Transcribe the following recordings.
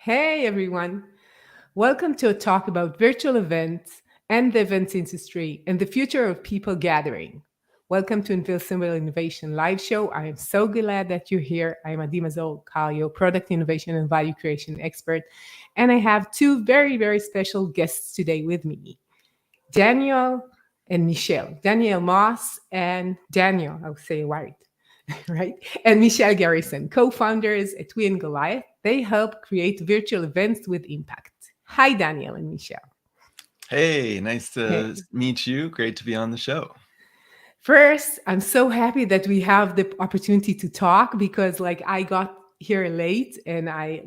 Hey everyone, welcome to a talk about virtual events and the events industry and the future of people gathering. Welcome to Invincible Innovation Live Show. I am so glad that you're here. I am Mazor, Kario, product innovation and value creation expert, and I have two very special guests today with me, Daniel and Michelle. Daniel Moss and Daniel, I'll say it right. Right? And Michelle Garrison, co-founders at We and Goliath. They help create virtual events with impact. Hi, Daniel and Michelle. Hey, nice to Hey. meet you. Great to be on the show. First, I'm so happy that we have the opportunity to talk because I got here late and I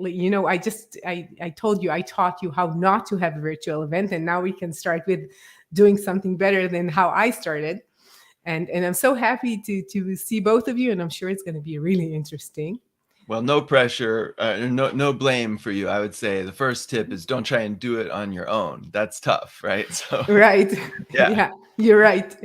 told you, I taught you how not to have a virtual event, and now we can start with doing something better than how I started. And I'm so happy to see both of you, and I'm sure it's going to be really interesting. Well, no pressure, no blame for you. I would say the first tip is don't try and do it on your own. That's tough, right? So, Right. yeah. Yeah, you're right.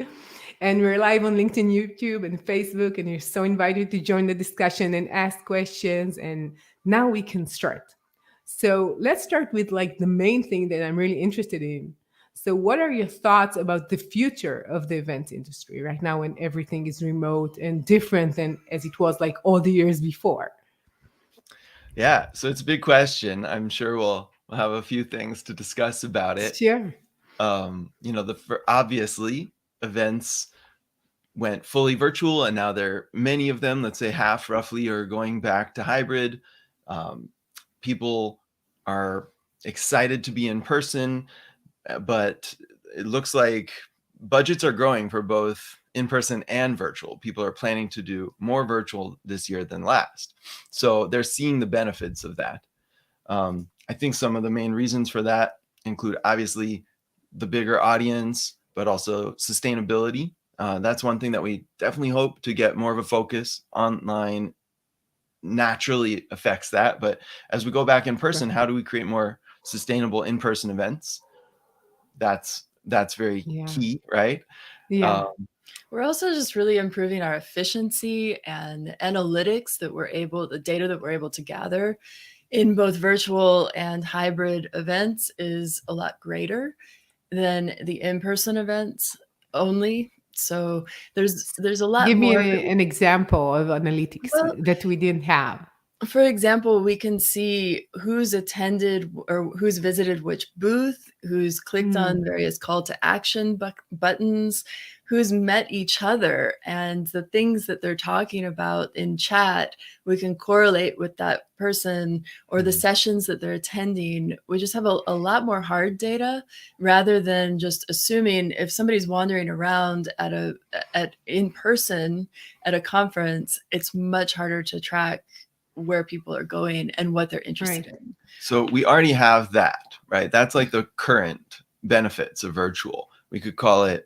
And we're live on LinkedIn, YouTube, and Facebook, and you're so invited to join the discussion and ask questions. And now we can start. So let's start with the main thing that I'm really interested in. So, what are your thoughts about the future of the event industry right now when everything is remote and different than as it was like all the years before? Yeah, so it's a big question. I'm sure we'll have a few things to discuss about it. Sure. Obviously events went fully virtual, and now many of them, let's say half roughly, are going back to hybrid. Um, People are excited to be in person, but it looks like budgets are growing for both in-person and virtual. People are planning to do more virtual this year than last. So they're seeing the benefits of that. I think some of the main reasons for that include obviously the bigger audience, but also sustainability. That's one thing that we definitely hope to get more of a focus. Online naturally affects that. But as we go back in person, how do we create more sustainable in-person events? That's very Yeah. key, right? Yeah. Um, We're also just really improving our efficiency and analytics the data that we're able to gather in both virtual and hybrid events is a lot greater than the in-person events only. So there's a lot Give me more. an example of analytics Well, that we didn't have. for example, we can see who's attended or who's visited which booth, who's clicked Mm, on various call to action buttons, who's met each other, and the things that they're talking about in chat, we can correlate with that person or the mhm. sessions that they're attending. We just have a lot more hard data rather than just assuming if somebody's wandering around at in person at a conference, it's much harder to track where people are going and what they're interested right. in. So we already have that, right? That's like the current benefits of virtual. We could call it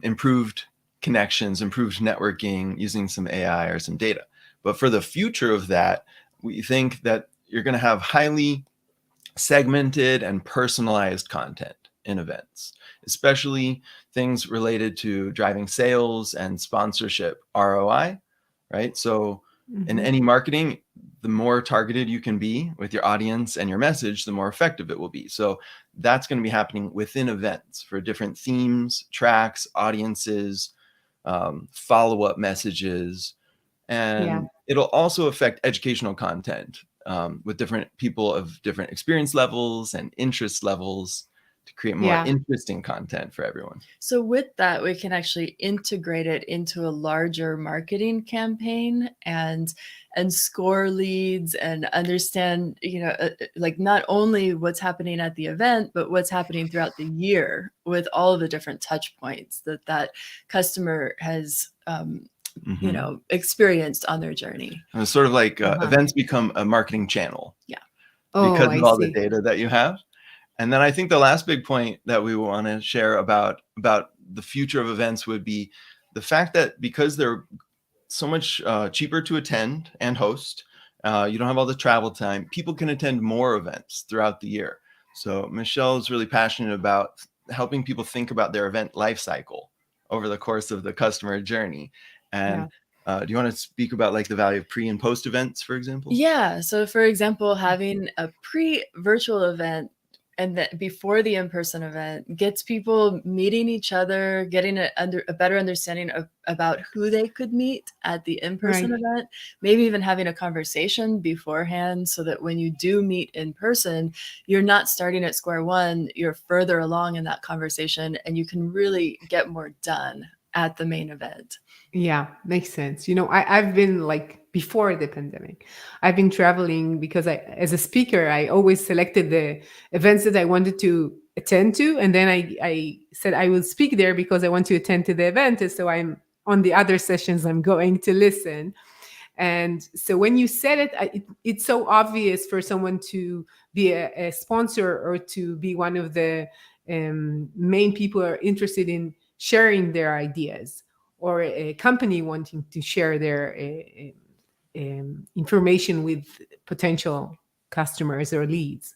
improved connections, improved networking using some AI or some data. But for the future of that, we think that you're going to have highly segmented and personalized content in events, especially things related to driving sales and sponsorship ROI, right? So in Mhm. any marketing, the more targeted you can be with your audience and your message, the more effective it will be. So that's going to be happening within events for different themes, tracks, audiences, follow-up messages, Yeah. and it'll also affect educational content with different people of different experience levels and interest levels to create more Yeah. interesting content for everyone. So with that, we can actually integrate it into a larger marketing campaign and score leads and understand, like not only what's happening at the event, but what's happening throughout the year with all of the different touch points that customer has experienced on their journey. And it's sort of like Uh-huh. events become a marketing channel Yeah. Oh, because I of all the see. data that you have. And then I think the last big point that we want to share about the future of events would be the fact that because they're so much cheaper to attend and host, you don't have all the travel time, people can attend more events throughout the year. So Michelle is really passionate about helping people think about their event life cycle over the course of the customer journey. And Yeah. Do you want to speak about like the value of pre and post events, for example? Yeah. So, for example, having a pre-virtual event and then before the in-person event gets people meeting each other, getting a better understanding of about who they could meet at the in-person Right. event, maybe even having a conversation beforehand so that when you do meet in person, you're not starting at square one, you're further along in that conversation and you can really get more done at the main event. Yeah, makes sense. I've been like before the pandemic, I've been traveling because as a speaker, I always selected the events that I wanted to attend to. And then I said I will speak there because I want to attend to the event. And so I'm on the other sessions, I'm going to listen. And so when you said it, it's so obvious for someone to be a sponsor or to be one of the main people who are interested in sharing their ideas, or a company wanting to share their information with potential customers or leads.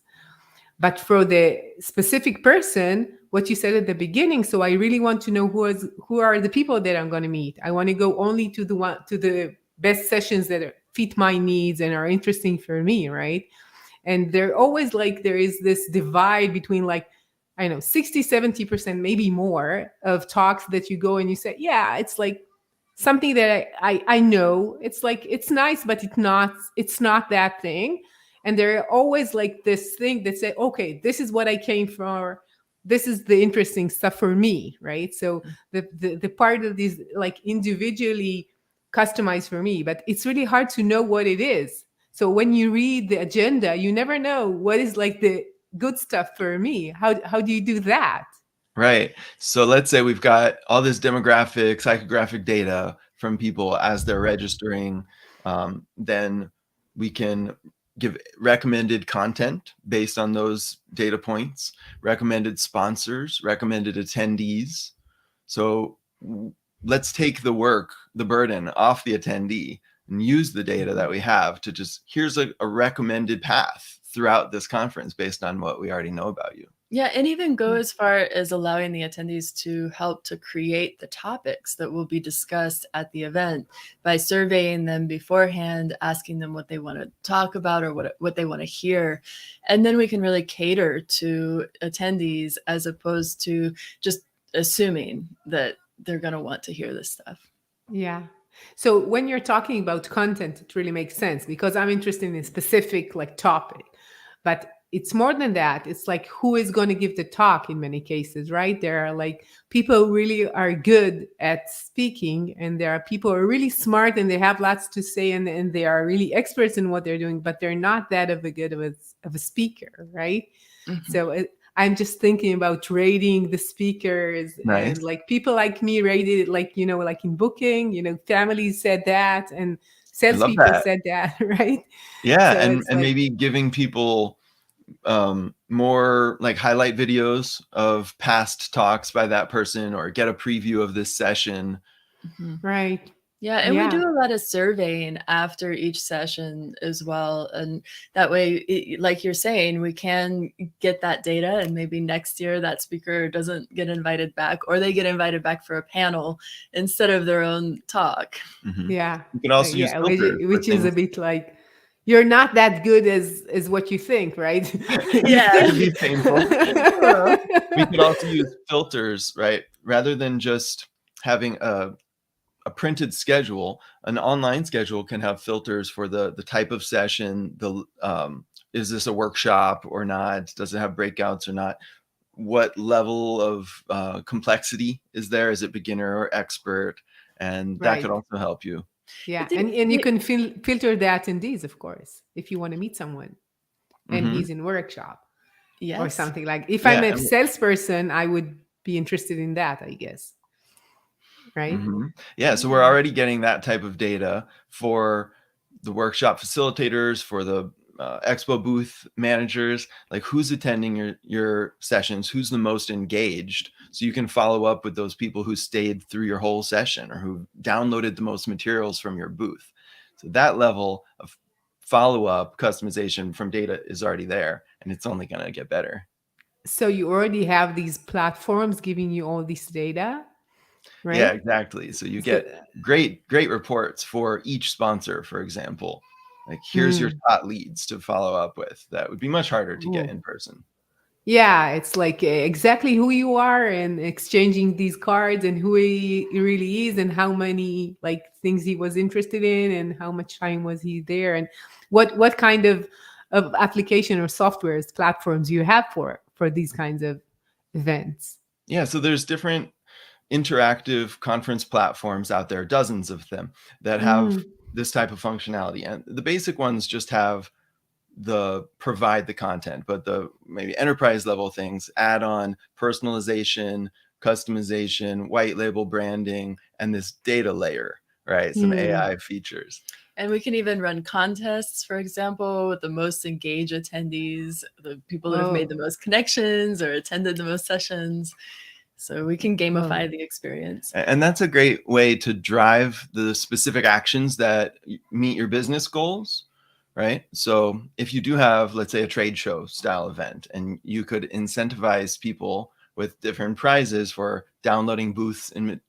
But for the specific person, what you said at the beginning, so I really want to know who are the people that I'm going to meet. I want to go only to the best sessions that fit my needs and are interesting for me, right? And they're always like there is this divide between, like, I know, 60-70%, maybe more, of talks that you go and you say, yeah, it's like something that I know, it's like it's nice, but it's not that thing. And they're always like this thing that say, okay, this is what I came for, this is the interesting stuff for me, right? So the part of these, like, individually customized for me, but it's really hard to know what it is. So when you read the agenda, you never know what is like the good stuff for me. How do you do that? Right. So let's say we've got all this demographic, psychographic data from people as they're registering. Then we can give recommended content based on those data points, recommended sponsors, recommended attendees. So let's take the burden off the attendee and use the data that we have to just, here's a recommended path throughout this conference based on what we already know about you. Yeah, and even go Yeah. as far as allowing the attendees to help to create the topics that will be discussed at the event by surveying them beforehand, asking them what they want to talk about or what they want to hear. And then we can really cater to attendees as opposed to just assuming that they're going to want to hear this stuff. Yeah. So when you're talking about content, it really makes sense because I'm interested in a specific, like, topic. But it's more than that. It's like who is going to give the talk in many cases, right? There are like people who really are good at speaking, and there are people who are really smart and they have lots to say, and they are really experts in what they're doing, but they're not that of a good of a speaker, right? Mhm. So I'm just thinking about rating the speakers, and Nice. like people like me rated it, like, like in booking, families said that, and I love salespeople that. said that, right? Yeah, So and it's and like, maybe giving people more like highlight videos of past talks by that person, or get a preview of this session. Mhm. right. Yeah, and we Yeah. do a lot of surveying after each session as well, and that way, like you're saying, we can get that data, and maybe next year that speaker doesn't get invited back, or they get invited back for a panel instead of their own talk. Mhm. Yeah. You can also use Yeah, which, filters for which is a things. bit like, you're not that good as what you think, right? You It Yeah. can think. be painful. Oh. We could also use filters, right? Rather than just having a printed schedule, an online schedule can have filters for the type of session, is this a workshop or not? Does it have breakouts or not? What level of complexity is there? Is it beginner or expert? And that could Right. also help you. I Yeah. think And you can filter the attendees, of course, if you want to meet someone and Hmm. he's in workshop or yes. something. Like, if I'm Yeah. a salesperson, I would be interested in that, I guess. Right. Yeah, so we're already getting that type of data for the workshop facilitators, for the expo booth managers, like who's attending your sessions, who's the most engaged, so you can follow up with those people who stayed through your whole session or who downloaded the most materials from your booth. So that level of follow-up customization from data is already there, and it's only going to get better. So you already have these platforms giving you all this data. Yeah, right? exactly. So you So, get great reports for each sponsor, for example. Like, here's your mm, top leads to follow up with. That would be much harder to get ooh. in person. Yeah, it's like exactly who you are and exchanging these cards and who he really is and how many like things he was interested in and how much time was he there and what kind of application or softwares platforms you have for these kinds of events. Yeah, so there's different interactive conference platforms out there, dozens of them, that have Mm. this type of functionality. And the basic ones just have the provide the content, but the maybe enterprise level things add on personalization, customization, white label branding, and this data layer, right? Some Mm. AI features. And we can even run contests, for example, with the most engaged attendees, the people that have made the Oh, most connections or attended the most sessions. So we can oh, gamify the experience. And that's a great way to drive the specific actions that meet your business goals, right? So if you do have, let's say, a trade show style event, and you could incentivize people with different prizes for downloading booths and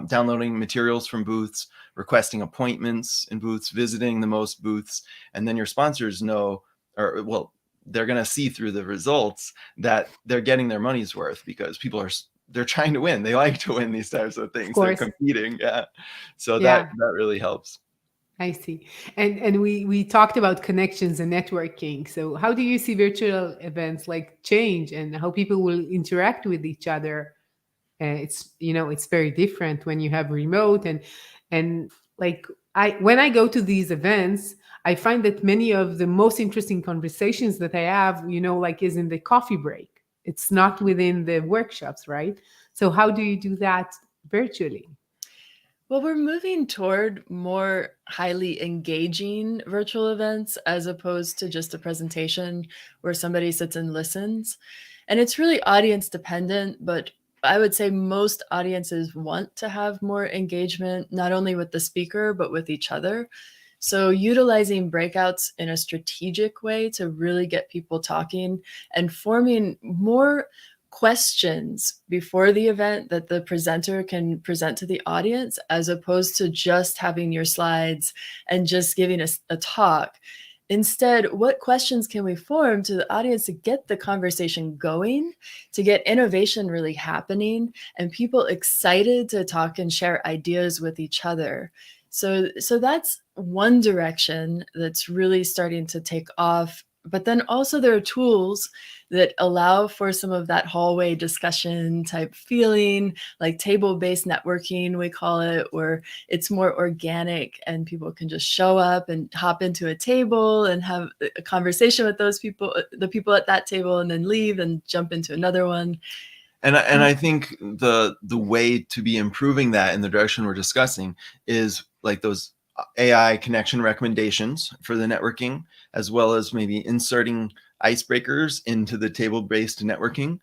downloading materials from booths, requesting appointments in booths, visiting the most booths, and then your sponsors know, or well, they're going to see through the results that they're getting their money's worth because people are they're trying to win. They like to win these types of of things. They're course. competing. Yeah. So Yeah. that really helps. I see. And we talked about connections and networking. So how do you see virtual events like change and how people will interact with each other? It's it's very different when you have remote and like I when I go to these events, I find that many of the most interesting conversations that I have, like is in the coffee break. It's not within the workshops, right? So how do you do that virtually? Well, we're moving toward more highly engaging virtual events as opposed to just a presentation where somebody sits and listens. And it's really audience dependent, but I would say most audiences want to have more engagement, not only with the speaker, but with each other. So, utilizing breakouts in a strategic way to really get people talking and forming more questions before the event that the presenter can present to the audience, as opposed to just having your slides and just giving us a talk. Instead, what questions can we form to the audience to get the conversation going, to get innovation really happening, and people excited to talk and share ideas with each other? So that's one direction that's really starting to take off. But then also there are tools that allow for some of that hallway discussion type feeling, like table-based networking, we call it, where it's more organic and people can just show up and hop into a table and have a conversation with those people, the people at that table, and then leave and jump into another one. And I think the way to be improving that in the direction we're discussing is like those AI connection recommendations for the networking, as well as maybe inserting icebreakers into the table-based networking,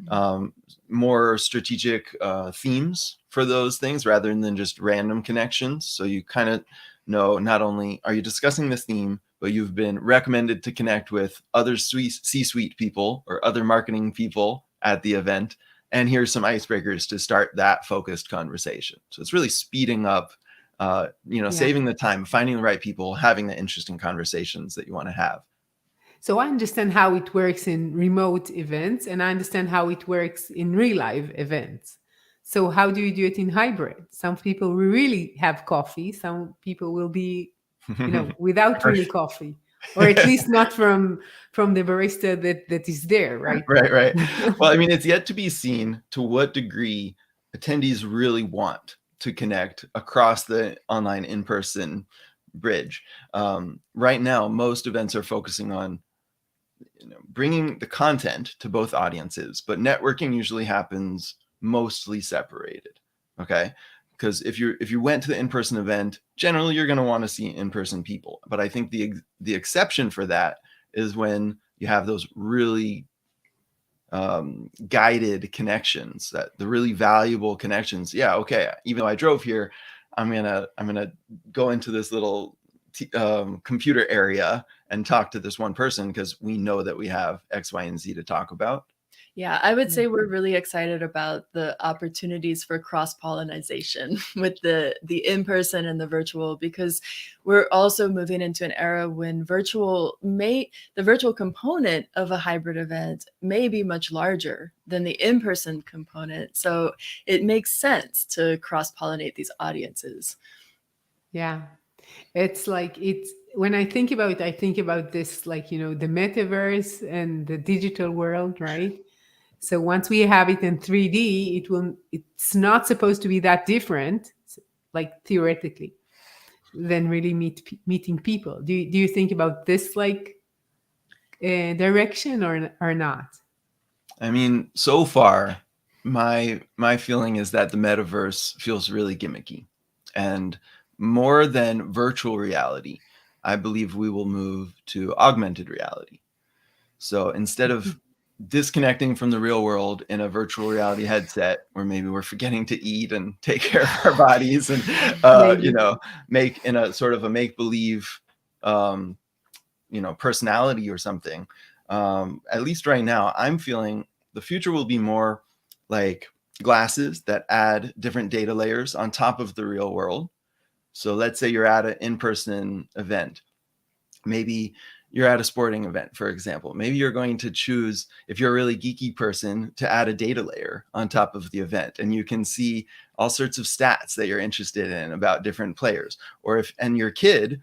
um, more strategic themes for those things rather than just random connections. So you kind of know, not only are you discussing this theme, but you've been recommended to connect with other C-suite people or other marketing people at the event. And here's some icebreakers to start that focused conversation. So it's really speeding up, Yeah. saving the time, finding the right people, having the interesting conversations that you want to have. So I understand how it works in remote events and I understand how it works in real life events. So how do you do it in hybrid? Some people will really have coffee, some people will be, without real coffee, or at least not from the barista that is there, right? Right, right. Well, I mean, it's yet to be seen to what degree attendees really want to connect across the online in-person bridge. Right now, most events are focusing on bringing the content to both audiences, but networking usually happens mostly separated. Okay, because if you went to the in-person event, generally you're going to want to see in-person people. But I think the exception for that is when you have those really guided connections, that the really valuable connections. Yeah, okay, even though I drove here, I'm gonna go into this little computer area and talk to this one person because we know that we have X, Y, and Z to talk about. Yeah, I would Yeah. say we're really excited about the opportunities for cross-pollination with the in-person and the virtual, because we're also moving into an era when the virtual component of a hybrid event may be much larger than the in-person component. So it makes sense to cross-pollinate these audiences. Yeah. It's like it's when I think about it, I think about this like, the metaverse and the digital world, right? So once we have it in 3D, it's not supposed to be that different, like theoretically, than really meeting people. Do you think about this like direction or not? I mean, so far, my feeling is that the metaverse feels really gimmicky, and more than virtual reality, I believe we will move to augmented reality. So instead of disconnecting from the real world in a virtual reality headset, where maybe we're forgetting to eat and take care of our bodies, and Maybe. make in a sort of a make believe, um, personality or something. At least right now, I'm feeling the future will be more like glasses that add different data layers on top of the real world. So let's say you're at an in-person event. Maybe you're at a sporting event, for example. Maybe you're going to choose, if you're a really geeky person, to add a data layer on top of the event, and you can see all sorts of stats that you're interested in about different players. Or and your kid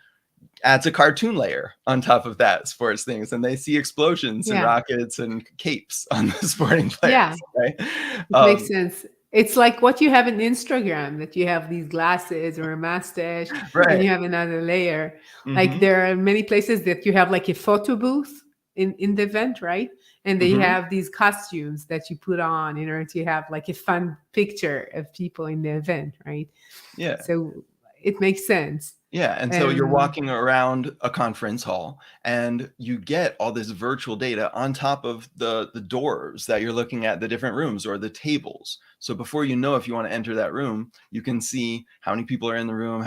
adds a cartoon layer on top of that sports things, and they see explosions and Yeah. rockets and capes on the sporting Yeah. players, right? It makes sense. It's like what you have in Instagram, that you have these glasses or a mustache and Right. you have another layer. Like Mm-hmm. there are many places that you have like a photo booth in the event, right? And they Mm-hmm. have these costumes that you put on in order to have like a fun picture of people in the event, right? Yeah. So it makes sense. Yeah, and so you're Um, walking around a conference hall, and you get all this virtual data on top of the doors that you're looking at, the different rooms or the tables. So before you know, if you want to enter that room, you can see how many people are in the room,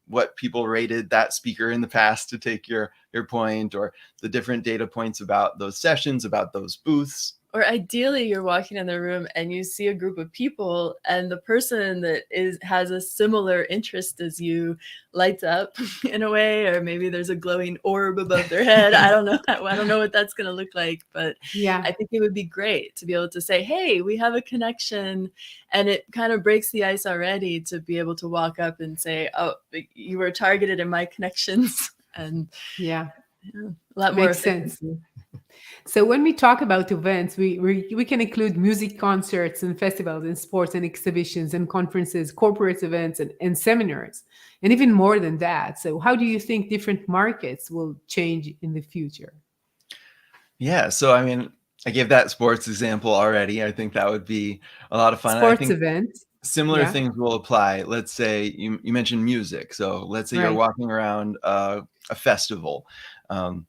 what people rated that speaker in the past, to take your point, or the different data points about those sessions, about those booths. Or ideally, you're walking in the room and you see a group of people, and the person that has a similar interest as you lights up in a way, or maybe there's a glowing orb above their head. I don't know. I don't know what that's going to look like, but yeah. I think it would be great to be able to say, "Hey, we have a connection," and it kind of breaks the ice already to be able to walk up and say, "Oh, you were targeted in my connections," and Yeah. yeah, a lot more Makes sense. efficiency. So when we talk about events, we can include music concerts and festivals and sports and exhibitions and conferences, corporate events and seminars, and even more than that. So how do you think different markets will change in the future? Yeah, so I mean, I gave that sports example already. I think that would be a lot of fun. And I Sports think events. similar Yeah, things will apply. Let's say you mentioned music. So let's say you're right. walking around a festival. Um,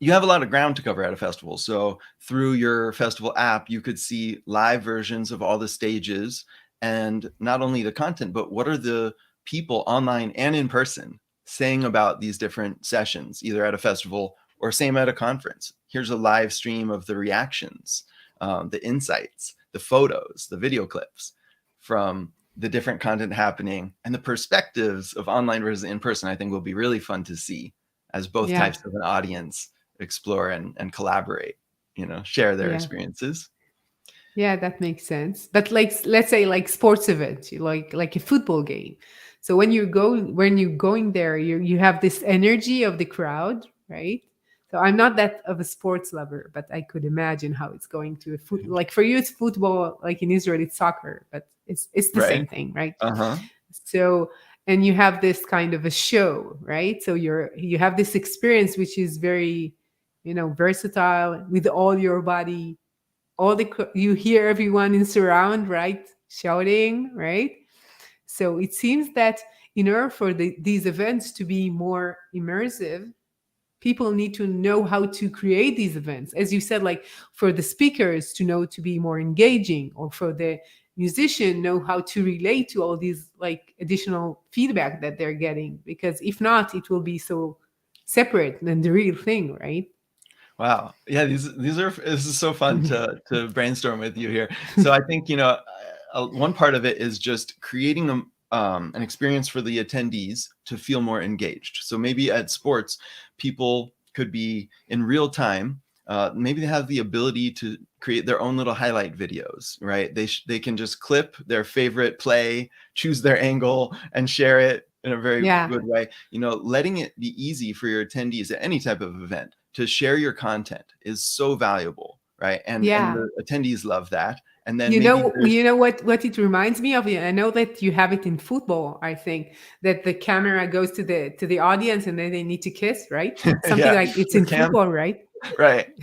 you have a lot of ground to cover at a festival. So through your festival app, you could see live versions of all the stages, and not only the content, but what are the people online and in person saying about these different sessions, either at a festival or same at a conference. Here's a live stream of the reactions, the insights, the photos, the video clips from the different content happening, and the perspectives of online versus in person. I think will be really fun to see, as both Yeah, types of an audience explore and collaborate, share their yeah. experiences. Yeah, that makes sense. But like let's say like sports event, like a football game. So when you're going there, you have this energy of the crowd, right? So I'm not that of a sports lover, but I could imagine how it's going to a foot like for you it's football, like in Israel it's soccer, but it's the Right. same thing, right? Uh-huh. So and you have this kind of a show, right? So you have this experience which is very, versatile with all your body, you hear everyone in surround, right, shouting, right? So it seems that in order for these events to be more immersive, people need to know how to create these events, as you said, like for the speakers to know to be more engaging, or for the musician know how to relate to all these like additional feedback that they're getting, because if not it will be so separate than the real thing, right? Wow. Yeah, these are this is so fun to brainstorm with you here. So I think, one part of it is just creating an experience for the attendees to feel more engaged. So maybe at sports, people could be in real time. Maybe they have the ability to create their own little highlight videos, right? They can just clip their favorite play, choose their angle, and share it in a very Yeah. good way. Letting it be easy for your attendees at any type of event to share your content is so valuable, right? And Yeah. the attendees love that. And then maybe You there's know what it reminds me of? I know that you have it in football, I think, that the camera goes to the audience and then they need to kiss, right? Something yeah, like it's the in cam, football, right? right.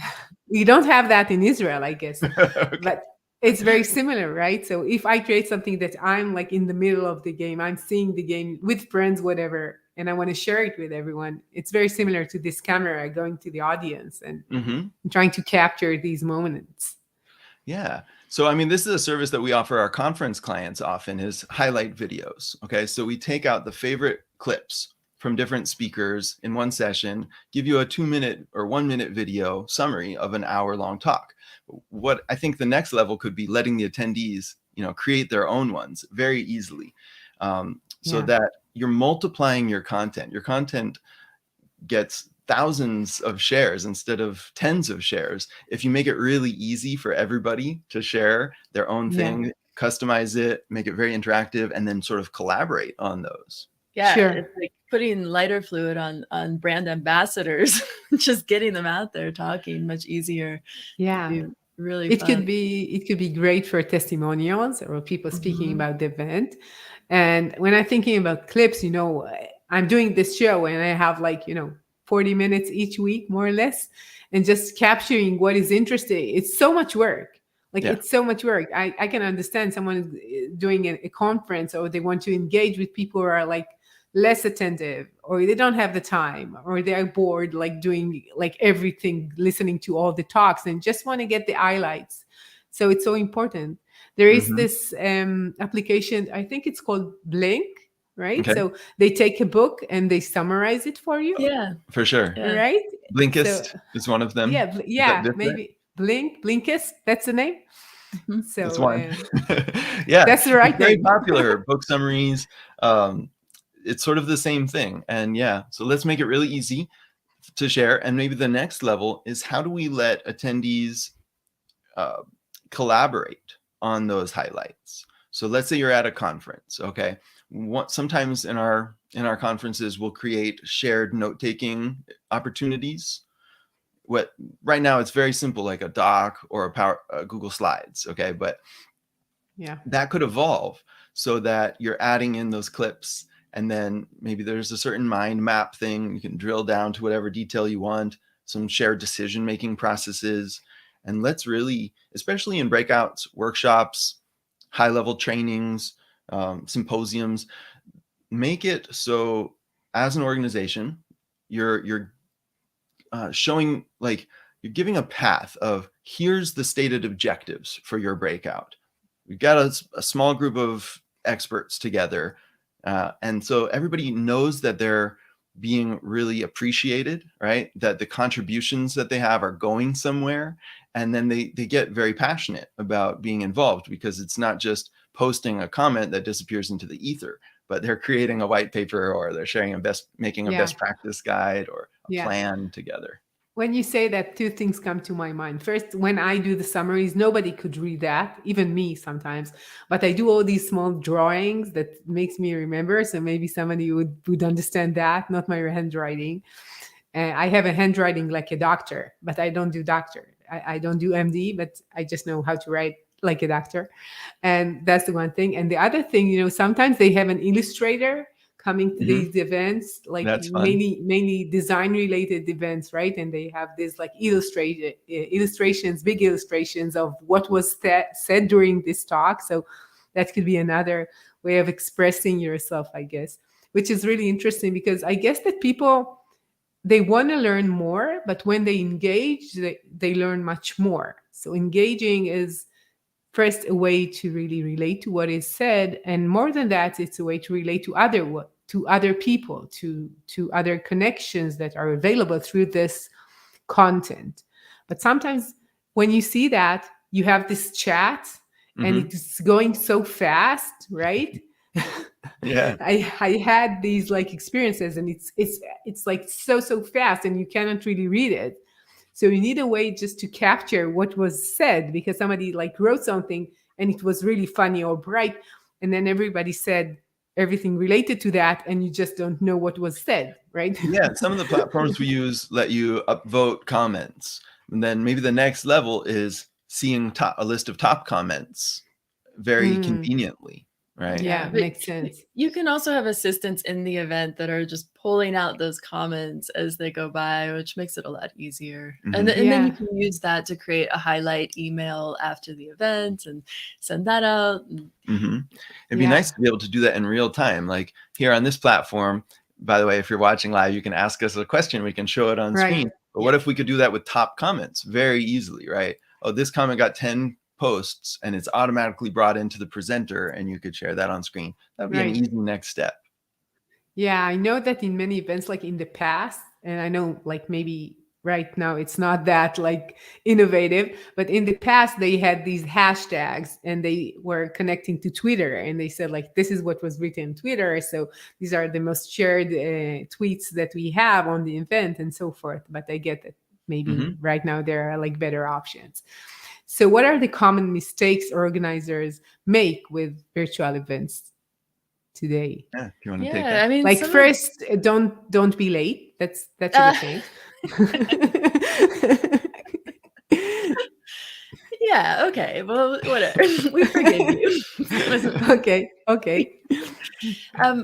We don't have that in Israel, I guess. Okay. But it's very similar, right? So if I create something that I'm like in the middle of the game, I'm seeing the game with friends, whatever, and I want to share it with everyone, it's very similar to this camera going to the audience and Hmm. trying to capture these moments. Yeah. So, I mean, this is a service that we offer our conference clients often is highlight videos. Okay. So we take out the favorite clips from different speakers in one session, give you a 2 minute or 1 minute video summary of an hour-long talk. What I think the next level could be letting the attendees, create their own ones very easily, so Yeah. that you're multiplying your content. Your content gets thousands of shares instead of tens of shares if you make it really easy for everybody to share their own Yeah. thing, customize it, make it very interactive, and then sort of collaborate on those. Yeah, Sure. it's like putting lighter fluid on brand ambassadors, just getting them out there talking much easier. It'd Yeah. be really fun. It could be great for testimonials or people speaking Mhm. about the event. And when I'm thinking about clips, I'm doing this show and I have like, 40 minutes each week, more or less, and just capturing what is interesting. It's so much work. Like Yeah. it's so much work. I can understand someone is doing a conference or they want to engage with people who are like less attentive or they don't have the time or they are bored like doing like everything listening to all the talks and just want to get the highlights. So it's so important. There is Hmm. this application, I think it's called Blink, right? Okay. So they take a book and they summarize it for you, Yeah, For sure. yeah. right? So Blinkist is one of them. yeah, Is that yeah, different? maybe Blinkist, that's the name. Mhm. That's So one. Yeah, that's the it's right very name. popular. Book summaries. It's sort of the same thing. And yeah, so let's make it really easy to share. And maybe the next level is how do we let attendees uh, collaborate on those highlights? So let's say you're at a conference. Okay, sometimes in our conferences we'll create shared note-taking opportunities. What right now it's very simple, like a doc or a Google Slides. Okay, but Yeah. that could evolve so that you're adding in those clips, and then maybe there's a certain mind map thing you can drill down to whatever detail you want, some shared decision making processes. And let's really, especially in breakouts, workshops, high level trainings, symposiums, make it so as an organization you're showing, like, you're giving a path of here's the stated objectives for your breakout. We've got a small group of experts together, and so everybody knows that they're being really appreciated, right? That the contributions that they have are going somewhere, and then they get very passionate about being involved because it's not just posting a comment that disappears into the ether, but they're creating a white paper or they're making a Yeah. best practice guide or a Yeah. plan together. When you say that, two things come to my mind. First, when I do the summaries, nobody could read that, even me sometimes. But I do all these small drawings that makes me remember. So maybe somebody would understand that, not my handwriting. I have a handwriting like a doctor, but I don't do doctor. I don't do MD, but I just know how to write like a doctor. And that's the one thing. And the other thing, sometimes they have an illustrator coming to Hmm. these events, like That's fun. mainly design related events, right? And they have this like illustrations, big illustrations of what was said during this talk. So that could be another way of expressing yourself, I guess, which is really interesting because I guess that people, they want to learn more, but when they engage, they learn much more. So engaging is first a way to really relate to what is said, and more than that, it's a way to relate to other people, to other connections that are available through this content. But sometimes when you see that, you have this chat and Hmm. it's going so fast, right? Yeah. I had these like experiences, and it's like so fast, and you cannot really read it. So you need a way just to capture what was said, because somebody like wrote something and it was really funny or bright, and then everybody said everything related to that, and you just don't know what was said, right? Yeah, some of the platforms we use let you upvote comments. And then maybe the next level is seeing a list of top comments very Mm, conveniently, right? Yeah, yeah, but makes sense. you can also have assistants in the event that are just pulling out those comments as they go by, which makes it a lot easier. And Hmm. and then you Yeah, can use that to create a highlight email after the event and send that out. Hmm. It'd be yeah, nice to be able to do that in real time. Like here on this platform, by the way, if you're watching live, you can ask us a question, we can show it on right. screen. But Yeah. what if we could do that with top comments very easily, right? Oh, this comment got 10 posts and it's automatically brought into the presenter and you could share that on screen. That would be an Right. easy next step. Yeah, I know that in many events, like in the past, and I know like maybe right now it's not that like innovative, but in the past they had these hashtags and they were connecting to Twitter, and they said like this is what was written on Twitter, so these are the most shared tweets that we have on the event and so forth. But I get that maybe Hmm. right now there are like better options. So what are the common mistakes organizers make with virtual events today? Yeah, do you want to take Yeah, that? I mean, Like some of first, don't be late. That's a uh, good thing. yeah, okay, well, whatever. We forgive you. It wasn't Okay, okay.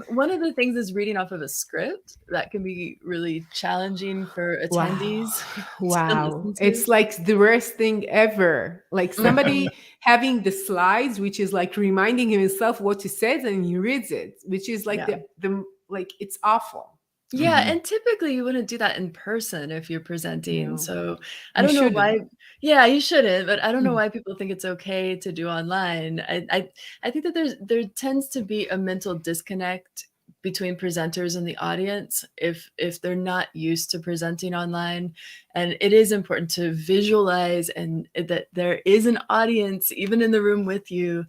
one of the things is reading off of a script. That can be really challenging for Wow. attendees to Wow. listen to. It's like the worst thing ever. Like Mhm. somebody having the slides, which is like reminding himself what he says, and he reads it, which is like Yeah. the like it's awful. Yeah, Hmm. and typically you wouldn't do that in person if you're presenting, No, so I you don't know shouldn't. why. Yeah, you shouldn't, but I don't know Mm. why people think it's okay to do online. I think that there tends to be a mental disconnect between presenters and the audience if they're not used to presenting online, and it is important to visualize and that there is an audience even in the room with you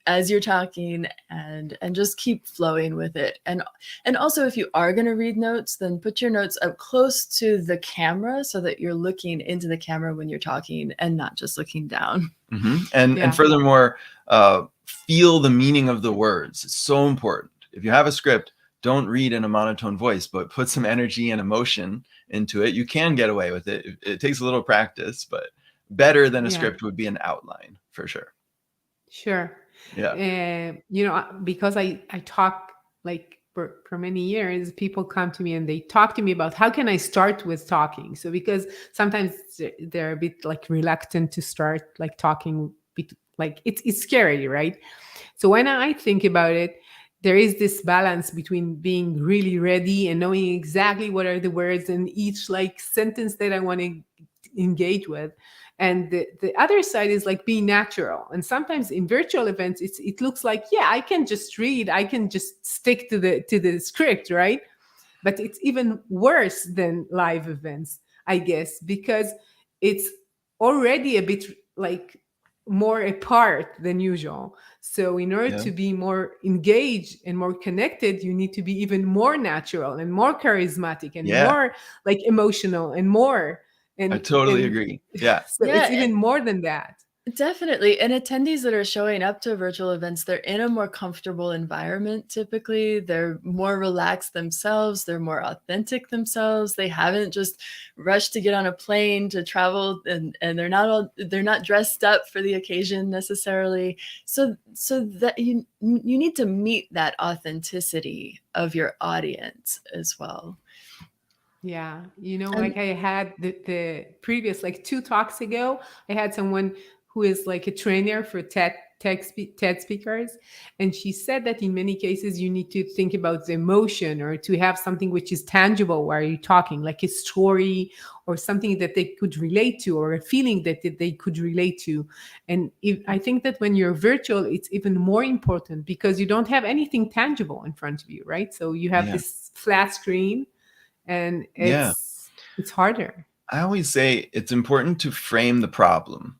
as you're talking, and just keep flowing with it. And also, if you are going to read notes, then put your notes up close to the camera so that you're looking into the camera when you're talking and not just looking down. Hmm. And Yeah. furthermore, feel the meaning of the words. It's so important. If you have a script, don't read in a monotone voice, but put some energy and emotion into it. You can get away with it. It takes a little practice, but better than a Yeah. script would be an outline for sure. Sure. Yeah. Because I talk like for many years, people come to me and they talk to me about how can I start with talking. So because sometimes they're a bit like reluctant to start like talking, like it's scary, right? So when I think about it, there is this balance between being really ready and knowing exactly what are the words in each like sentence that I want to engage with. And the other side is like being natural. And sometimes in virtual events, it looks like, yeah, I can just read, I can just stick to the script, right? But it's even worse than live events, I guess, because it's already a bit like more apart than usual. So in order Yeah. to be more engaged and more connected, you need to be even more natural and more charismatic and Yeah. more like emotional and more I and totally and agree. Yeah. so it's Yeah, even more than that. definitely. And attendees that are showing up to virtual events, they're in a more comfortable environment typically. They're more relaxed themselves, they're more authentic themselves. They haven't just rushed to get on a plane to travel, and they're not dressed up for the occasion necessarily. So that you need to meet that authenticity of your audience as well. Yeah, like And I had the previous like two talks ago, I had someone who is like a trainer for TED speakers, and she said that in many cases you need to think about the emotion or to have something which is tangible while you're talking, like a story or something that they could relate to or a feeling that they could relate to. And I think that when you're virtual, it's even more important because you don't have anything tangible in front of you, right? So you have Yeah. this flat screen and Yeah. it's harder. I always say it's important to frame the problem,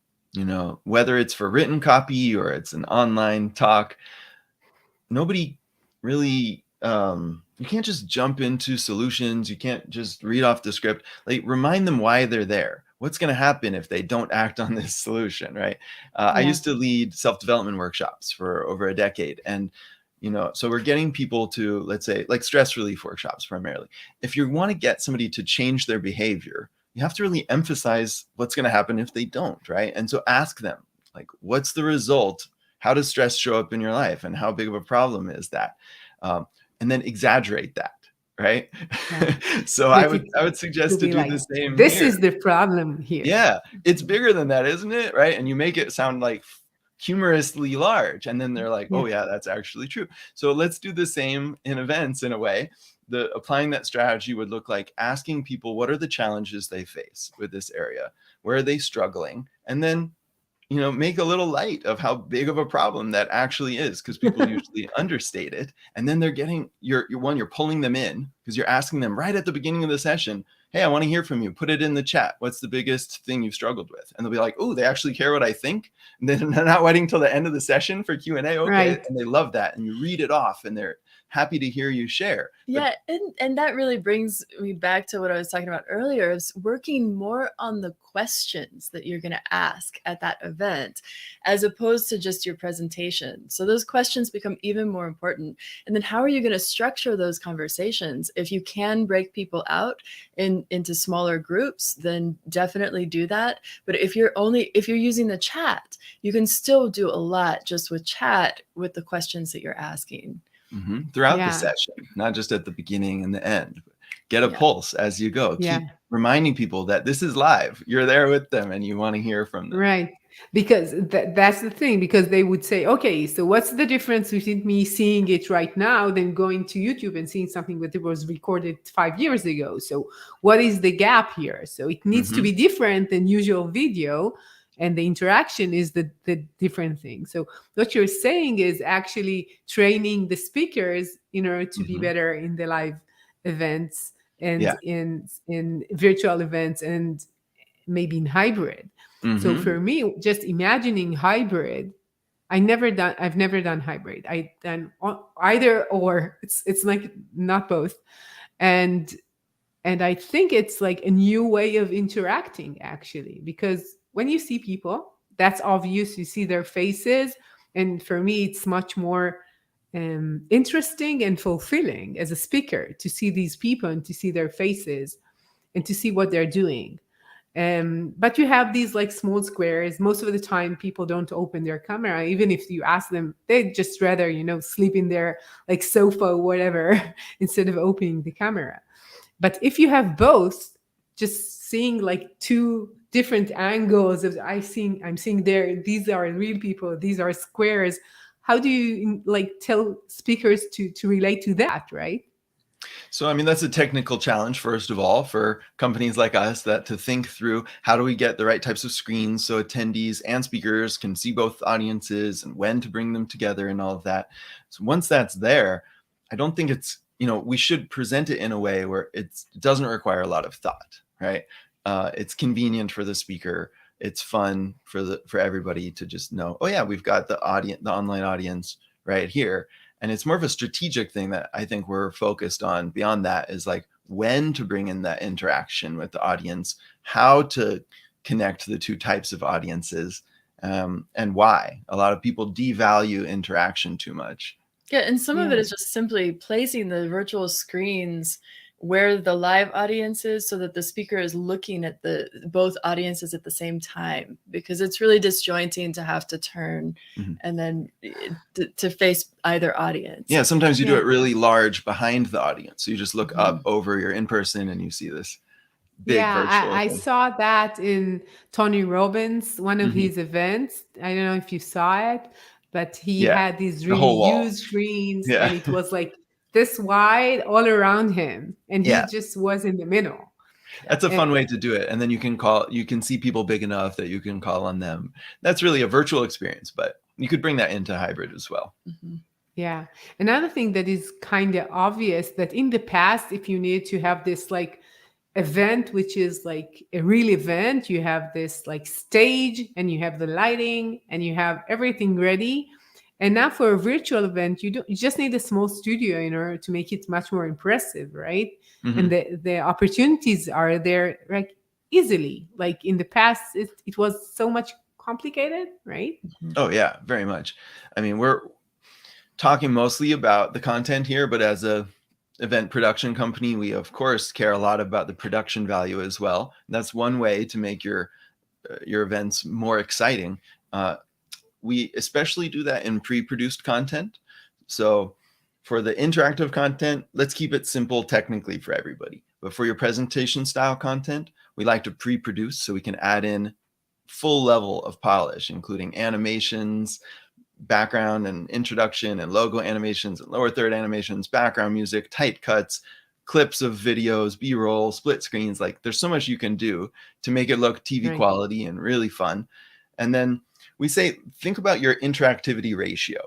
whether it's for written copy or it's an online talk. Nobody really, you can't just jump into solutions. You can't just read off the script. Like, remind them why they're there. What's going to happen if they don't act on this solution, right? I Yeah. used to lead self-development workshops for over a decade. And, so we're getting people to, let's say, like stress relief workshops primarily. If you want to get somebody to change their behavior, you have to really emphasize what's going to happen if they don't, right? And so ask them, like, what's the result? How does stress show up in your life, and how big of a problem is that? And then exaggerate that, right? Yeah. So I Make would it I would to suggest to be do like, the same this here. is the problem here. Yeah, it's bigger than that, isn't it? Right? And you make it sound like humorously large, and then they're like, Yeah. oh yeah, that's actually true. So let's do the same in events in a way. Applying that strategy would look like asking people, what are the challenges they face with this area? Where are they struggling? And then make a little light of how big of a problem that actually is, because people usually understate it. And then they're getting you're pulling them in, because you're asking them right at the beginning of the session, hey, I want to hear from you. Put it in the chat. What's the biggest thing you've struggled with? And they'll be like, oh, they actually care what I think. And then they're not waiting till the end of the session for Q&A. Okay. Right. And they love that. And you read it off and they're happy to hear you share. Yeah, and that really brings me back to what I was talking about earlier, is working more on the questions that you're going to ask at that event, as opposed to just your presentation. So those questions become even more important. And then how are you going to structure those conversations? If you can break people out into smaller groups, then definitely do that. But if you're using the chat, you can still do a lot just with chat with the questions that you're asking. Throughout the Yeah. session, not just at the beginning and the end. Get a Yeah. pulse as you go. Yeah. Keep reminding people that this is live. You're there with them and you want to hear from them. Right. Because that's the thing, because they would say, okay, so what's the difference between me seeing it right now than going to YouTube and seeing something that was recorded 5 years ago? So what is the gap here? So it needs to be different than usual video, and the interaction is the different thing. So what you're saying is actually training the speakers in order to be better in the live events and Yeah. in virtual events and maybe in hybrid. So for me, just imagining hybrid, I've never done hybrid. I've done either or. It's like not both. And I think it's like a new way of interacting, actually, because when you see people, that's obvious. You see their faces. And for me, it's much more interesting and fulfilling as a speaker to see these people and to see their faces and to see what they're doing. But you have these like small squares. Most of the time, people don't open their camera. Even if you ask them, they'd just rather, sleep in their like sofa or whatever instead of opening the camera. But if you have both, just seeing like two different angles of I'm seeing there, these are real people, these are squares. How do you like tell speakers to relate to that, right? So, I mean, that's a technical challenge, first of all, for companies like us, that to think through how do we get the right types of screens so attendees and speakers can see both audiences, and when to bring them together and all of that. So once that's there, I don't think it's, we should present it in a way where it doesn't require a lot of thought, right? It's convenient for the speaker. It's fun for everybody to just know, oh yeah, we've got the online audience right here. And it's more of a strategic thing that I think we're focused on. Beyond that is like when to bring in that interaction with the audience, how to connect the two types of audiences, and why. A lot of people devalue interaction too much. Yeah, and some of it Yeah. is just simply placing the virtual screens where the live audience is, so that the speaker is looking at both audiences at the same time, because it's really disjointing to have to turn and then to face either audience. Yeah, sometimes you do Yeah. it really large behind the audience. So you just look up over your in-person and you see this big Yeah, virtual I thing. saw that in Tony Robbins, one of his events. I don't know if you saw it, but he Yeah, had these the really whole wall. huge screens, Yeah. and it was like this wide all around him, and he Yeah. just was in the middle. That's a fun And way to do it. And then you can see people big enough that you can call on them. That's really a virtual experience, but you could bring that into hybrid as well. yeah, another thing that is kind of obvious, that in the past, if you needed to have this like event, which is like a real event. You have this like stage, and you have the lighting, and you have everything ready. And now for a virtual event, you just need a small studio in order to make it much more impressive, right? And Hmm. the opportunities are there like easily. Like in the past, it was so much complicated, right? Mhm. Oh yeah, very much. I mean, we're talking mostly about the content here, but as a event production company, we of course care a lot about the production value as well. That's one way to make your events more exciting. We especially do that in pre-produced content. So for the interactive content, let's keep it simple technically for everybody. But for your presentation style content, we like to pre-produce so we can add in full level of polish, including animations, background and introduction and logo animations and lower third animations, background music, tight cuts, clips of videos, B-roll, split screens. Like there's so much you can do to make it look TV Right. quality and really fun. And then we say, think about your interactivity ratio.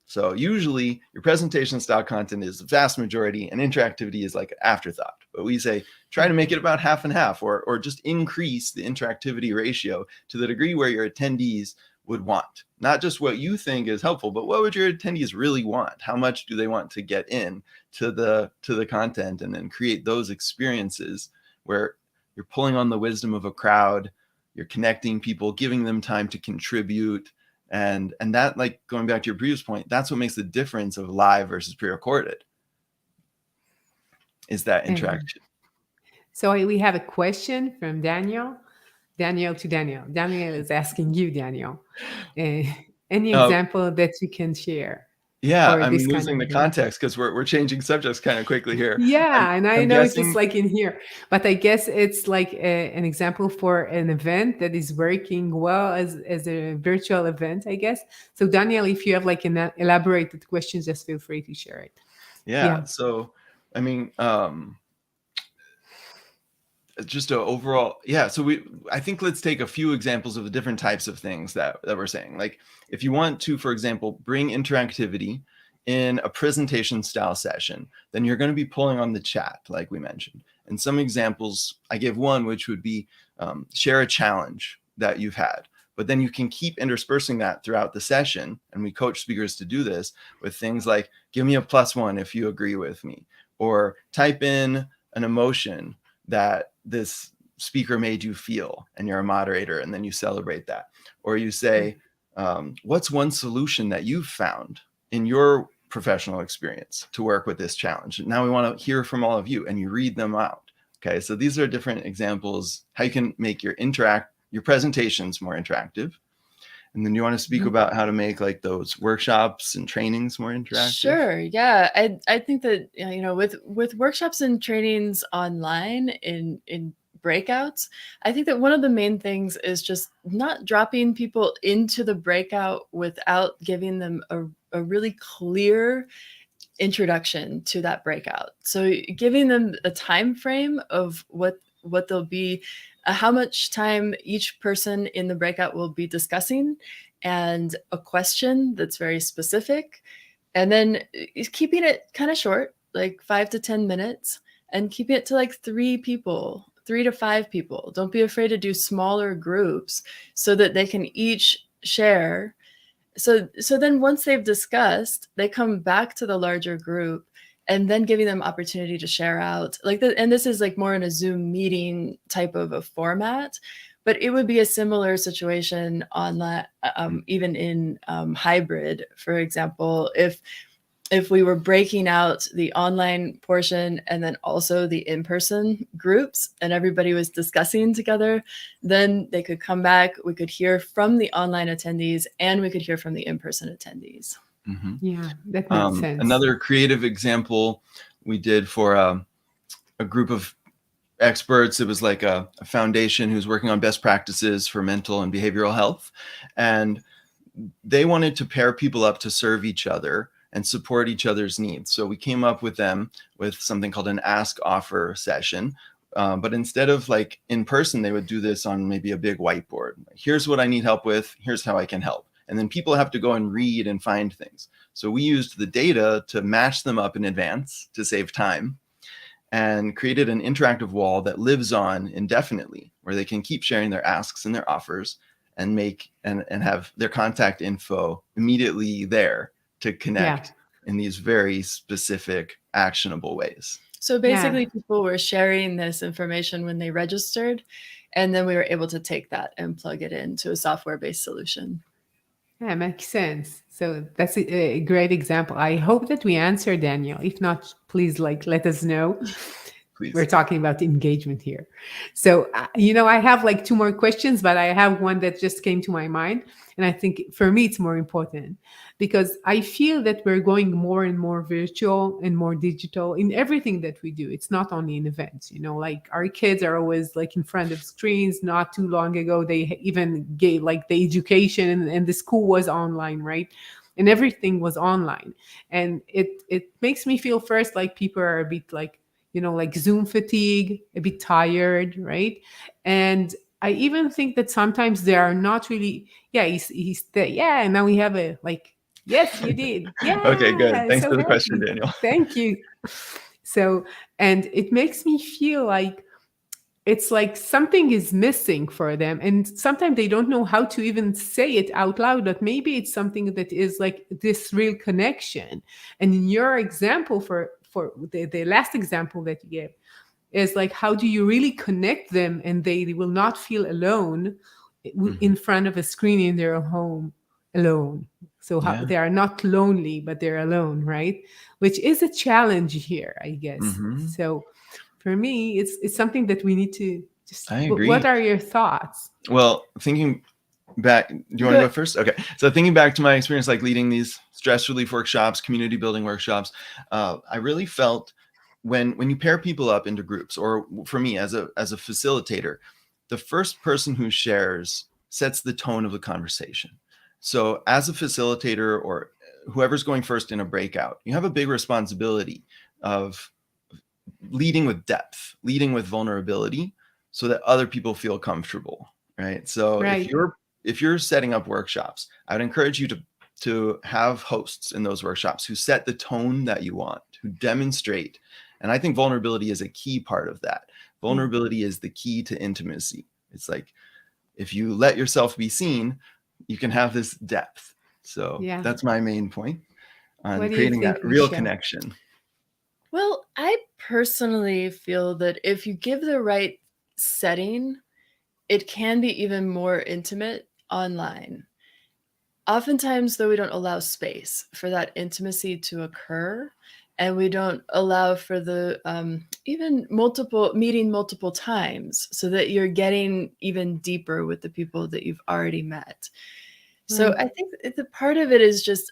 So usually your presentation style content is the vast majority and interactivity is like an afterthought. But we say, try to make it about half and half, or just increase the interactivity ratio to the degree where your attendees would want. Not just what you think is helpful, but what would your attendees really want? How much do they want to get in to the content, and then create those experiences where you're pulling on the wisdom of a crowd, you're connecting people, giving them time to contribute. And that, like going back to your previous point, that's what makes the difference of live versus pre-recorded, is that And interaction. so we have a question from Daniel. Daniel to Daniel. Daniel is asking you, Daniel, uh, any Uh, example that you can share yeah, for I'm this kind of losing the event? context because we're changing subjects kind of quickly here. I'm, Yeah, and I I'm know it's just guessing, like in here, but I guess it's like an example for an event that is working well as a virtual event, I guess. So Daniel, if you have like an elaborated question, just feel free to share it. yeah. Yeah. So, I mean, just a overall, yeah. So I think let's take a few examples of the different types of things that we're saying. Like if you want to, for example, bring interactivity in a presentation style session, then you're going to be pulling on the chat, like we mentioned. And some examples, I gave one, which would be share a challenge that you've had, but then you can keep interspersing that throughout the session. And we coach speakers to do this with things like, give me a +1 if you agree with me, or type in an emotion that this speaker made you feel, and you're a moderator, and then you celebrate that. Or you say, what's one solution that you've found in your professional experience to work with this challenge? Now we want to hear from all of you, and you read them out. Okay, so these are different examples how you can make your presentations more interactive. And then you want to speak Mhm. about how to make like those workshops and trainings more interactive. Sure. Yeah. I think that with workshops and trainings online in breakouts, I think that one of the main things is just not dropping people into the breakout without giving them a really clear introduction to that breakout. So giving them a time frame of what they'll be, how much time each person in the breakout will be discussing, and a question that's very specific, and then keeping it kind of short, like 5 to 10 minutes, and keeping it to like 3 people, 3 to 5 people. Don't be afraid to do smaller groups so that they can each share. So then once they've discussed, they come back to the larger group, and then giving them opportunity to share out like that. And this is like more in a Zoom meeting type of a format, but it would be a similar situation on that, even in hybrid, for example, if we were breaking out the online portion and then also the in-person groups, and everybody was discussing together, then they could come back, we could hear from the online attendees, and we could hear from the in-person attendees. Mm-hmm. Yeah, that makes sense. Another creative example we did for a group of experts. It was like a foundation who's working on best practices for mental and behavioral health. And they wanted to pair people up to serve each other and support each other's needs. So we came up with them with something called an ask offer session. But instead of like in person, they would do this on maybe a big whiteboard. Here's what I need help with. Here's how I can help. And then people have to go and read and find things. So we used the data to match them up in advance to save time. and created an interactive wall that lives on indefinitely, where they can keep sharing their asks and their offers and make and have their contact info immediately there to Yeah. connect in these very specific, actionable ways. So Yeah. basically, people were sharing this information when they registered, and then we were able to take that and plug it into a software-based solution. Yeah, makes sense. So that's a great example. I hope that we answer, Daniel. If not, please let us know. We're Please. talking about engagement here. So, I have like two more questions, but I have one that just came to my mind. And I think for me, it's more important because I feel that we're going more and more virtual and more digital in everything that we do. It's not only in events, like our kids are always like in front of screens. Not too long ago, they even gave like the education and the school was online, right? And everything was online. And it makes me feel first like people are a bit like Zoom fatigue, a bit tired, right? And I even think that sometimes they are not really, yeah, yeah, and now we have a like, yes, you did. Okay, good. Yeah, Thanks so for the question, happy. Daniel. Thank you. So, and it makes me feel like it's like something is missing for them. And sometimes they don't know how to even say it out loud, but maybe it's something that is like this real connection. And in your example, for the last example that you gave, is like how do you really connect them and they will not feel alone Mhm. in front of a screen in their home alone. So how, Yeah. they are not lonely but they're alone, right? Which is a challenge here, I guess. Hmm. So for me it's something that we need to just, I what agree. are your thoughts? Well, thinking back, do you want to Good. go first? Okay. So thinking back to my experience, like leading these stress relief workshops, community building workshops, I really felt when you pair people up into groups, or for me as a facilitator, the first person who shares sets the tone of the conversation. So as a facilitator or whoever's going first in a breakout, you have a big responsibility of leading with depth, leading with vulnerability, so that other people feel comfortable, right? So Right. if you're setting up workshops, I would encourage you to have hosts in those workshops who set the tone that you want, who demonstrate. And I think vulnerability is a key part of that. Yeah. Vulnerability is the key to intimacy. It's like if you let yourself be seen, you can have this depth. So Yeah. that's my main point on What do you creating that think, real Michelle? connection. Well, I personally feel that if you give the right setting, it can be even more intimate online. Oftentimes, though, we don't allow space for that intimacy to occur, and we don't allow for the even multiple times so that you're getting even deeper with the people that you've already met. So Right. I think the part of it is just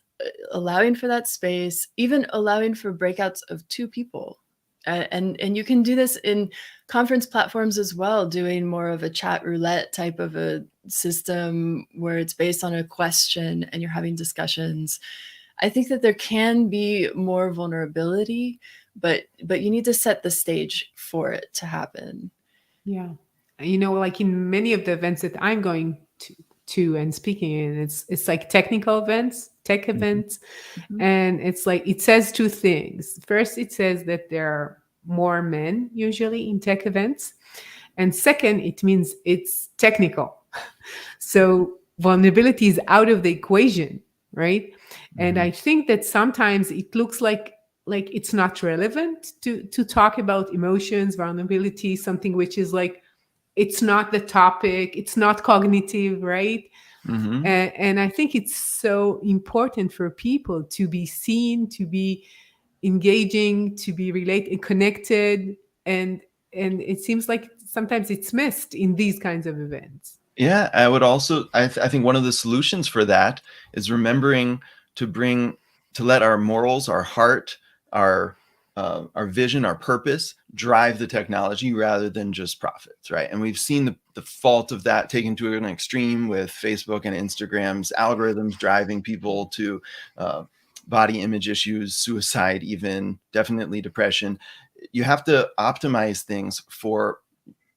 allowing for that space, even allowing for breakouts of two people. And you can do this in conference platforms as well, doing more of a chat roulette type of a system where it's based on a question and you're having discussions. I think that there can be more vulnerability, but you need to set the stage for it to happen. Yeah. Like in many of the events that I'm going to and speaking in, it's like technical events, tech Mhm. events. Mhm. And it's like it says two things. First, it says that there are more men usually in tech events. And second, it means it's technical. So vulnerability is out of the equation, right? And Mhm. I think that sometimes it looks like it's not relevant to talk about emotions, vulnerability, something which is like it's not the topic, it's not cognitive, right? Mhm. And I think it's so important for people to be seen, to be engaging, to be related, connected, and and it seems like sometimes it's missed in these kinds of events. Yeah, I would also, I think one of the solutions for that is remembering to bring, to let our morals, our heart, our vision, our purpose drive the technology rather than just profits, right? And we've seen the fault of that taken to an extreme with Facebook and Instagram's algorithms driving people to uh, body image issues, suicide, even definitely depression. You have to optimize things for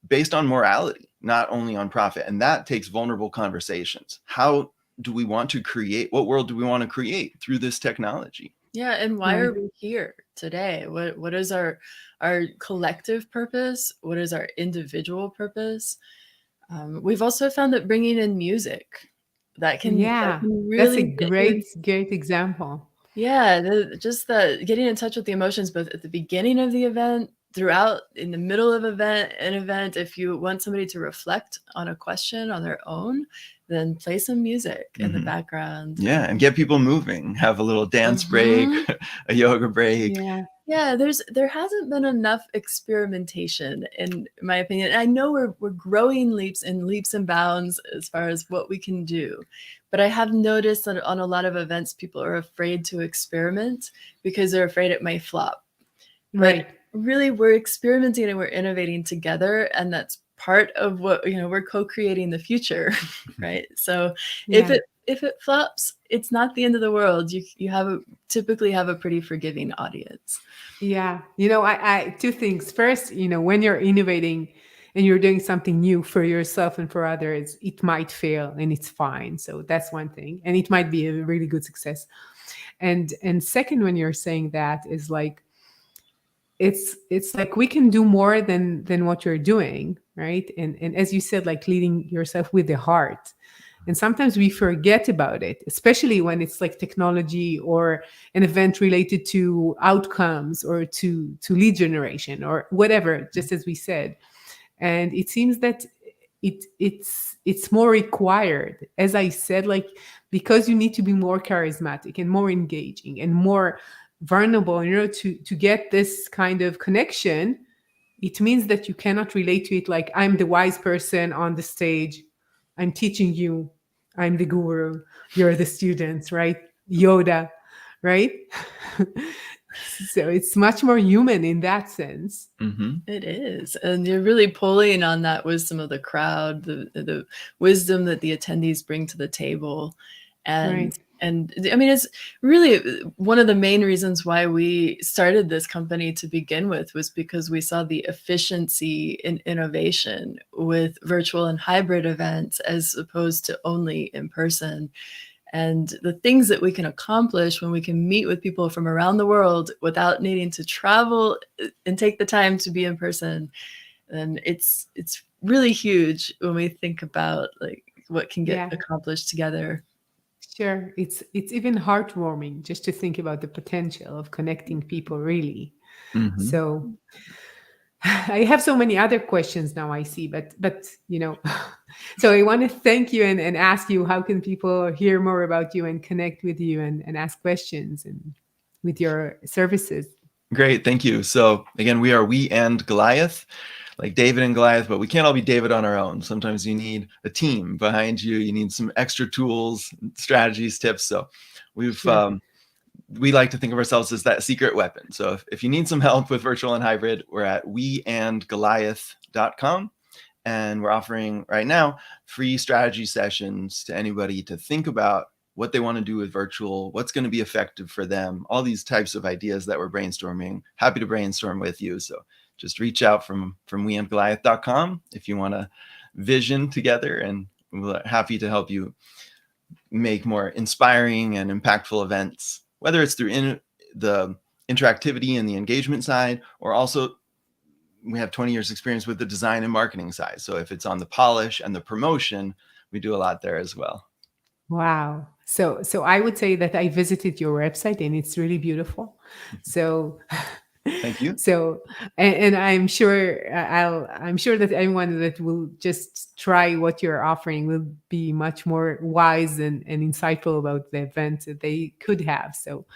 based on morality, not only on profit. And that takes vulnerable conversations. How do we want to create? What world do we want to create through this technology? Yeah, and why Right. are we here today? What is our collective purpose? What is our individual purpose? We've also found that bringing in music that Yeah, can that's a really get you in. great example. Yeah, just the getting in touch with the emotions both at the beginning of the event, throughout, in the middle of an event. If you want somebody to reflect on a question on their own, then play some music in the Hmm. background. Yeah, and get people moving. Have a little dance break, Mhm. a yoga break. Yeah, Yeah, there hasn't been enough experimentation, in my opinion. I know we're growing leaps and bounds as far as what we can do, but I have noticed that on a lot of events, people are afraid to experiment because they're afraid it may flop. But right. really, we're experimenting and we're innovating together, and that's part of what, we're co-creating the future, right? So if Yeah. it flops, it's not the end of the world. Typically have a pretty forgiving audience. Yeah. I two things. First, when you're innovating and you're doing something new for yourself and for others, it might fail and it's fine. So that's one thing. And it might be a really good success. And second, when you're saying that is like it's like we can do more than what you're doing, right? And as you said, like leading yourself with the heart. And sometimes we forget about it, especially when it's like technology or an event related to outcomes or to lead generation or whatever, just as we said. And it seems that it's more required, as I said, like because you need to be more charismatic and more engaging and more vulnerable in order to get this kind of connection. It means that you cannot relate to it like I'm the wise person on the stage, I'm teaching you, I'm the guru, you're the students, right? Yoda, right? So it's much more human in that sense. Hmm. It is, and you're really pulling on that wisdom of the crowd, the wisdom that the attendees bring to the table, and Right. and I mean, it's really one of the main reasons why we started this company to begin with, was because we saw the efficiency in innovation with virtual and hybrid events as opposed to only in person, and the things that we can accomplish when we can meet with people from around the world without needing to travel and take the time to be in person. And it's really huge when we think about like what can get Yeah. accomplished together. Sure. It's even heartwarming just to think about the potential of connecting people really. Hmm. So I have so many other questions now I see, but so I want to thank you and ask you how can people hear more about you and connect with you and ask questions and with your services. Great, thank you. So again, we and Goliath, like David and Goliath, but we can't all be David on our own. Sometimes you need a team behind you. You need some extra tools, strategies, tips. So we've Sure. we like to think of ourselves as that secret weapon. So if you need some help with virtual and hybrid, we're at weandgoliath.com. And we're offering right now free strategy sessions to anybody to think about what they want to do with virtual, what's going to be effective for them, all these types of ideas that we're brainstorming. Happy to brainstorm with you. So just reach out from weandgoliath.com if you want to vision together, and we're happy to help you make more inspiring and impactful events, whether it's through the interactivity and the engagement side, or also we have 20 years experience with the design and marketing side. So if it's on the polish and the promotion, we do a lot there as well. Wow. So I would say that I visited your website and it's really beautiful. So Thank you. so and I'm sure I'm sure that anyone that will just try what you're offering will be much more wise and insightful about the event that they could have. So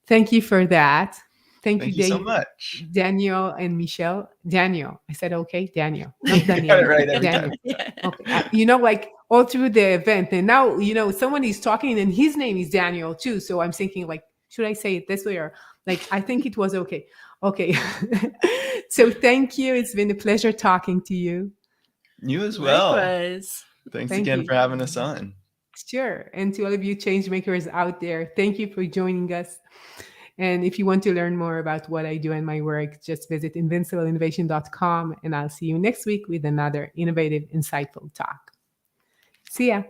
thank you for that. Thank you, Thank you so much. Daniel and Michelle. Daniel, I said okay, Daniel, not You got it Daniela. right every time. Daniel. Yeah. Okay, like all through the event, and now someone is talking, and his name is Daniel too. So I'm thinking, like, should I say it this way or like? I think it was okay. Okay, so thank you. It's been a pleasure talking to you. You as well. Likewise. Thanks Thank again you. for having us on. Sure, and to all of you change makers out there, thank you for joining us. And if you want to learn more about what I do and my work, just visit invincibleinnovation.com. And I'll see you next week with another innovative, insightful talk. See ya.